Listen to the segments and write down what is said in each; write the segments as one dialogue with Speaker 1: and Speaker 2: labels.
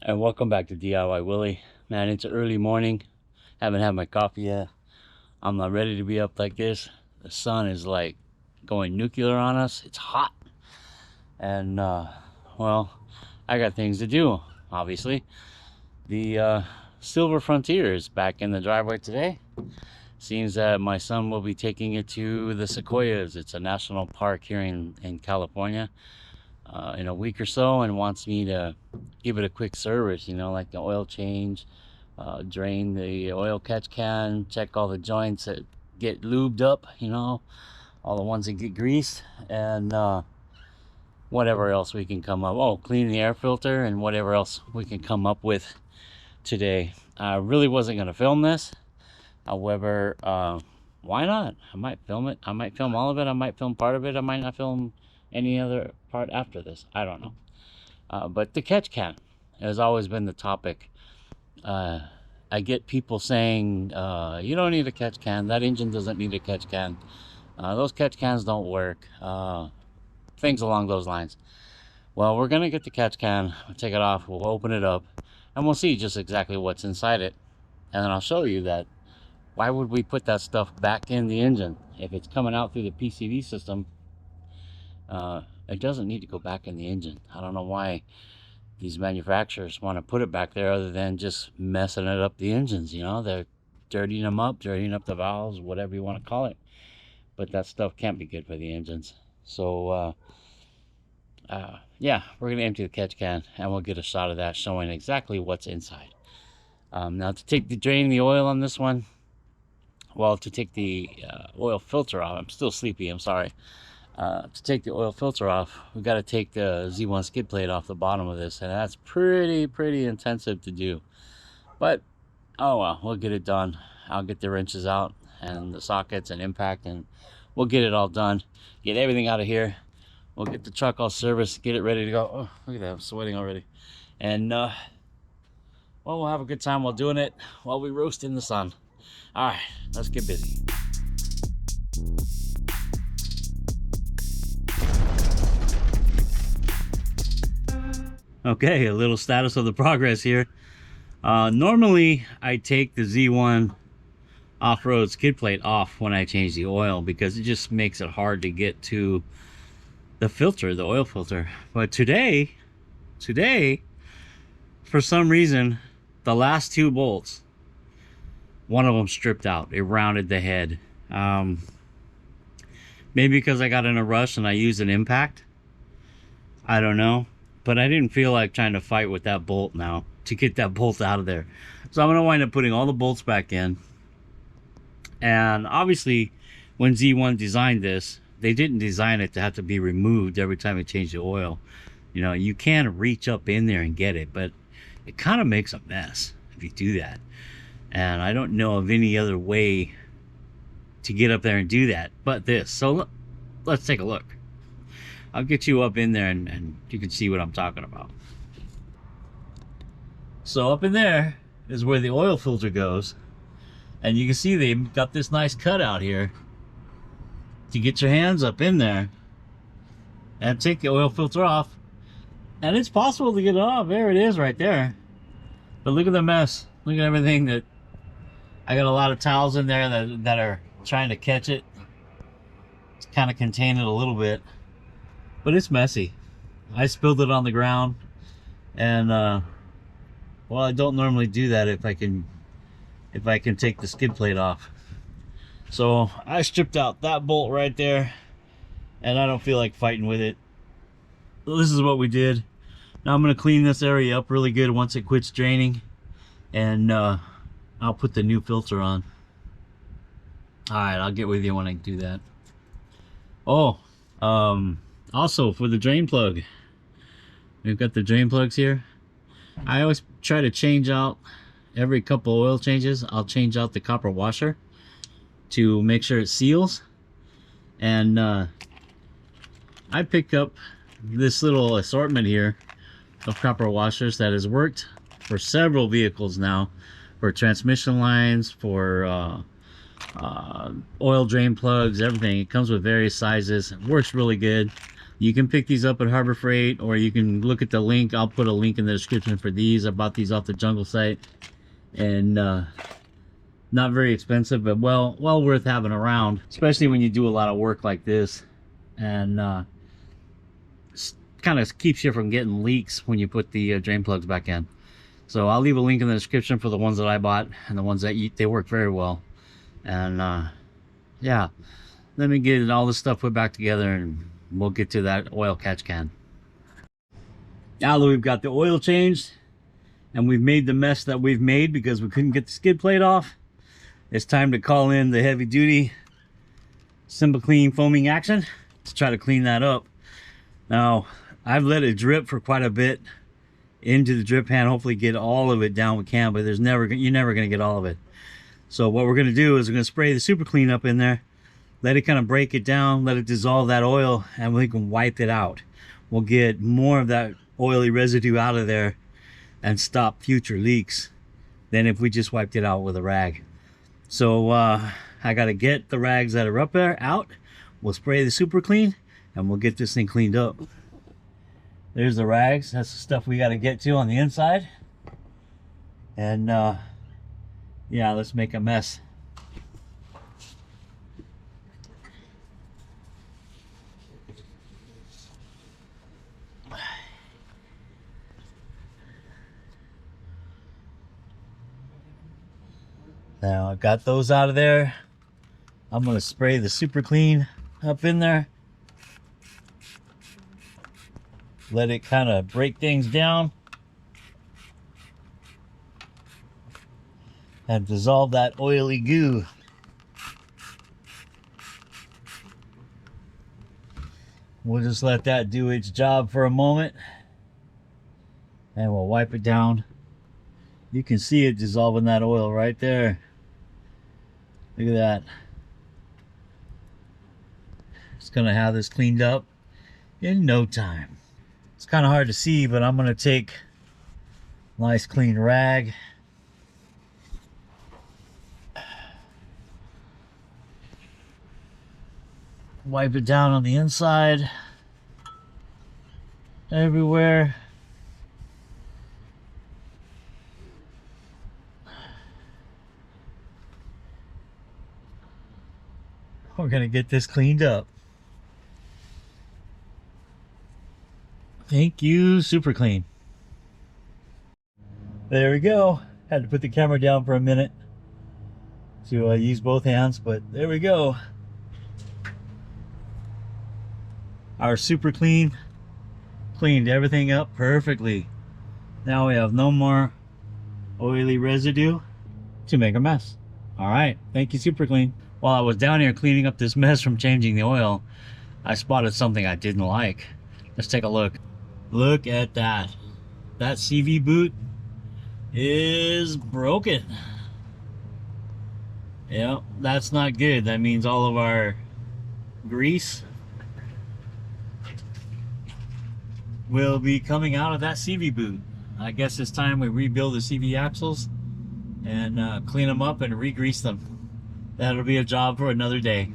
Speaker 1: And welcome back to DIY Willy. Man, it's early morning. Haven't had my coffee yet. I'm not ready to be up like this. The sun is like going nuclear on us. It's hot. And, well, I got things to do, obviously. The Silver Frontier is back in the driveway today. Seems that my son will be taking it to the Sequoias. It's a national park here in California. In a week or so, and wants me to give it a quick service, you know, like the oil change, drain the oil catch can, check all the joints that get lubed up, you know, all the ones that get greased, and whatever else we can come up. Oh, clean the air filter and whatever else we can come up with today. I really wasn't going to film this. However, why not? I might film it. I might film all of it. I might film part of it. I might not film any other part after this. I don't know. But the catch can has always been the topic. I get people saying, you don't need a catch can. That engine doesn't need a catch can. Those catch cans don't work. Things along those lines. Well, we're going to get the catch can. We'll take it off. We'll open it up. And we'll see just exactly what's inside it. And then I'll show you that. Why would we put that stuff back in the engine? If it's coming out through the PCV system, it doesn't need to go back in the engine. I don't know why these manufacturers want to put it back there other than just messing it up the engines, you know. They're dirtying them up, dirtying up the valves, whatever you want to call it. But that stuff can't be good for the engines. So yeah, we're gonna empty the catch can and we'll get a shot of that showing exactly what's inside. Now to drain the oil on this one, well, to take the oil filter off, I'm still sleepy, I'm sorry. To take the oil filter off, we've got to take the Z1 skid plate off the bottom of this, and that's pretty intensive to do. But oh well, we'll get it done. I'll get the wrenches out and the sockets and impact, and we'll get it all done, get everything out of here. We'll get the truck all serviced, get it ready to go. Oh, look at that, I'm sweating already. And well, we'll have a good time while doing it, while we roast in the sun. All right, let's get busy. Okay, a little status of the progress here. Normally I take the Z1 off-road skid plate off when I change the oil because it just makes it hard to get to the filter, the oil filter. But today, for some reason, the last two bolts, one of them stripped out. It rounded the head. Maybe because I got in a rush and I used an impact. I don't know. But I didn't feel like trying to fight with that bolt now to get that bolt out of there. So I'm going to wind up putting all the bolts back in. And obviously, when Z1 designed this, they didn't design it to have to be removed every time you change the oil. You know, you can reach up in there and get it, but it kind of makes a mess if you do that. And I don't know of any other way to get up there and do that but this. So let's take a look. I'll get you up in there and you can see what I'm talking about. So up in there is where the oil filter goes. And you can see they've got this nice cutout here to get your hands up in there and take the oil filter off. And it's possible to get it off. There it is right there. But look at the mess. Look at everything that... I got a lot of towels in there that are trying to catch it. It's kind of contain it a little bit. But it's messy. I spilled it on the ground, and well, I don't normally do that if I can take the skid plate off. So I stripped out that bolt right there, and I don't feel like fighting with it. So this is what we did. Now I'm gonna clean this area up really good once it quits draining, and I'll put the new filter on. All right, I'll get with you when I do that. Oh, also, for the drain plug, we've got the drain plugs here. I always try to change out, every couple oil changes, I'll change out the copper washer to make sure it seals. And I picked up this little assortment here of copper washers that has worked for several vehicles now, for transmission lines, for oil drain plugs, everything. It comes with various sizes. It works really good. You can pick these up at Harbor Freight, or you can look at the link. I'll put a link in the description for these. I bought these off the Jungle site, and not very expensive, but well worth having around, especially when you do a lot of work like this. And kind of keeps you from getting leaks when you put the drain plugs back in. So I'll leave a link in the description for the ones that I bought, and the ones that they work very well. And yeah, let me get all this stuff put back together, and we'll get to that oil catch can. Now that we've got the oil changed and we've made the mess that we've made because we couldn't get the skid plate off, it's time to call in the heavy duty Simple Clean foaming action to try to clean that up. Now, I've let it drip for quite a bit into the drip pan, hopefully get all of it down we can, but you're never going to get all of it. So what we're going to do is we're going to spray the Super Clean up in there, let it kind of break it down, let it dissolve that oil, and we can wipe it out. We'll get more of that oily residue out of there and stop future leaks than if we just wiped it out with a rag. So I got to get the rags that are up there out. We'll spray the Super Clean and we'll get this thing cleaned up. There's the rags. That's the stuff we got to get to on the inside. And yeah, let's make a mess. Now I've got those out of there. I'm going to spray the Super Clean up in there. Let it kind of break things down and dissolve that oily goo. We'll just let that do its job for a moment, and we'll wipe it down. You can see it dissolving that oil right there. Look at that. It's gonna have this cleaned up in no time. It's kind of hard to see, but I'm gonna take a nice clean rag, wipe it down on the inside, everywhere. We're gonna get this cleaned up. Thank you, Super Clean. There we go. Had to put the camera down for a minute to use both hands, but there we go. Our Super Clean cleaned everything up perfectly. Now we have no more oily residue to make a mess. All right, thank you, Super Clean. While I was down here cleaning up this mess from changing the oil, I spotted something I didn't like. Let's take a look. Look at that. That CV boot is broken. Yeah, that's not good. That means all of our grease will be coming out of that CV boot. I guess it's time we rebuild the CV axles and clean them up and re-grease them. That'll be a job for another day.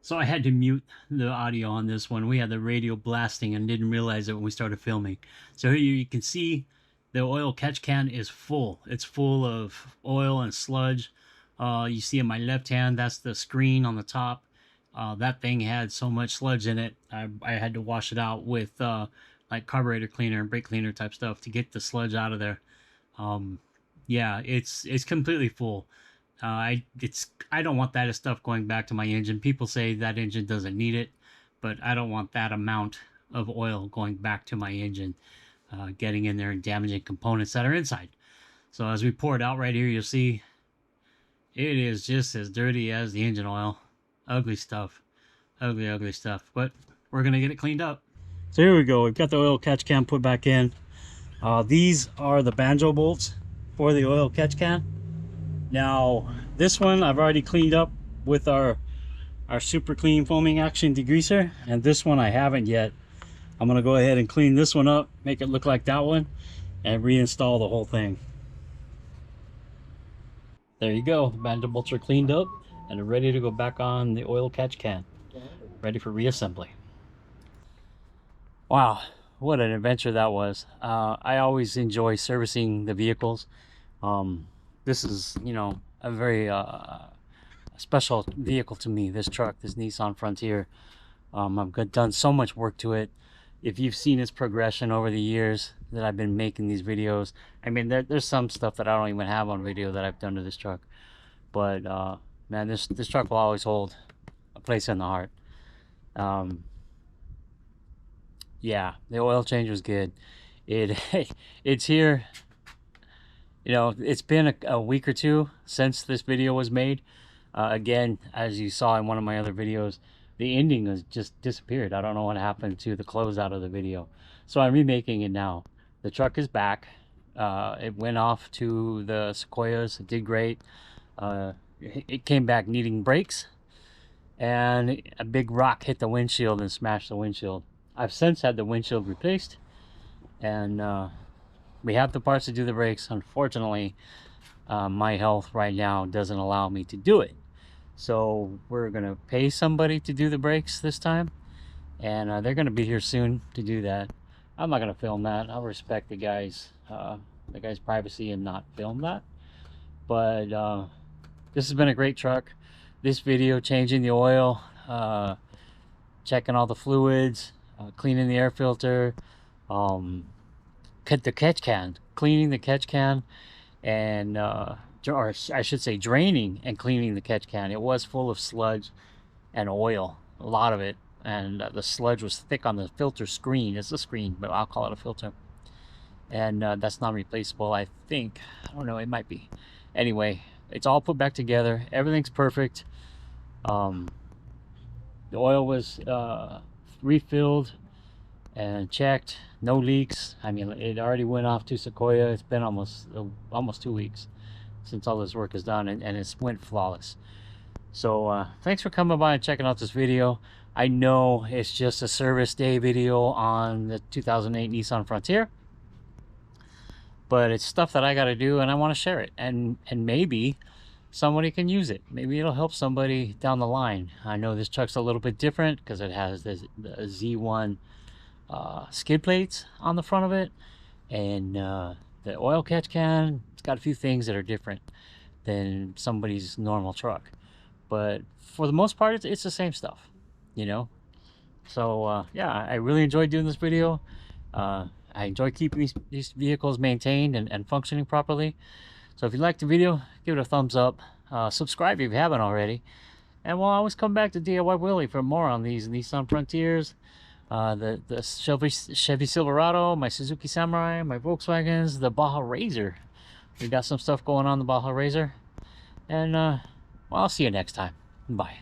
Speaker 1: So I had to mute the audio on this one. We had the radio blasting and didn't realize it when we started filming. So here you can see the oil catch can is full. It's full of oil and sludge. You see in my left hand, that's the screen on the top. That thing had so much sludge in it, I had to wash it out with like carburetor cleaner and brake cleaner type stuff to get the sludge out of there. Yeah, it's completely full. I don't want that stuff going back to my engine. People say that engine doesn't need it, but I don't want that amount of oil going back to my engine, getting in there and damaging components that are inside. So as we pour it out right here, you'll see it is just as dirty as the engine oil. Ugly stuff. Ugly stuff. But we're gonna get it cleaned up. So here we go. We've got the oil catch can put back in. These are the banjo bolts for the oil catch can. Now this one I've already cleaned up with our Super Clean foaming action degreaser, and this one I haven't yet. I'm gonna go ahead and clean this one up, make it look like that one, and reinstall the whole thing. There you go. The banjo bolts are cleaned up and are ready to go back on the oil catch can.
Speaker 2: ready for reassembly.
Speaker 1: Wow, what an adventure that was. I always enjoy servicing the vehicles. This is, you know, a very special vehicle to me, this truck, this Nissan Frontier. I've done so much work to it. If you've seen its progression over the years that I've been making these videos, I mean, there's some stuff that I don't even have on video that I've done to this truck. But man, this truck will always hold a place in the heart. Yeah, the oil change was good. It it's here. You know, it's been a week or two since this video was made. Again, as you saw in one of my other videos, the ending has just disappeared. I don't know what happened to the closeout of the video. So I'm remaking it now. The truck is back. It went off to the Sequoias. It did great. It came back needing brakes, and a big rock hit the windshield and smashed the windshield. I've since had the windshield replaced, and we have the parts to do the brakes. Unfortunately, my health right now doesn't allow me to do it. So we're gonna pay somebody to do the brakes this time, and they're gonna be here soon to do that. I'm not gonna film that. I'll respect the guy's privacy and not film that. But this has been a great truck. This video, changing the oil, checking all the fluids, cleaning the air filter, the catch can, cleaning the catch can, and or I should say draining and cleaning the catch can. It was full of sludge and oil, a lot of it, and the sludge was thick on the filter screen. It's a screen, but I'll call it a filter. And that's not replaceable, I think. I don't know, it might be. Anyway, it's all put back together. Everything's perfect. The oil was refilled and checked. No leaks. I mean, it already went off to Sequoia. It's been almost 2 weeks since all this work is done, and it's went flawless. So thanks for coming by and checking out this video. I know it's just a service day video on the 2008 Nissan Frontier, but it's stuff that I got to do, and I want to share it, and maybe somebody can use it. Maybe it'll help somebody down the line. I know this truck's a little bit different because it has the Z1 skid plates on the front of it, and the oil catch can, it's got a few things that are different than somebody's normal truck, but for the most part it's the same stuff, you know. So yeah, I really enjoyed doing this video. I enjoy keeping these vehicles maintained and functioning properly. So if you liked the video, give it a thumbs up, subscribe if you haven't already, and we'll always come back to DIY Willy for more on these Nissan Frontiers, the Chevy Silverado, my Suzuki Samurai, my Volkswagens, the Baja Razor. We got some stuff going on the Baja Razor, and well, I'll see you next time. Bye.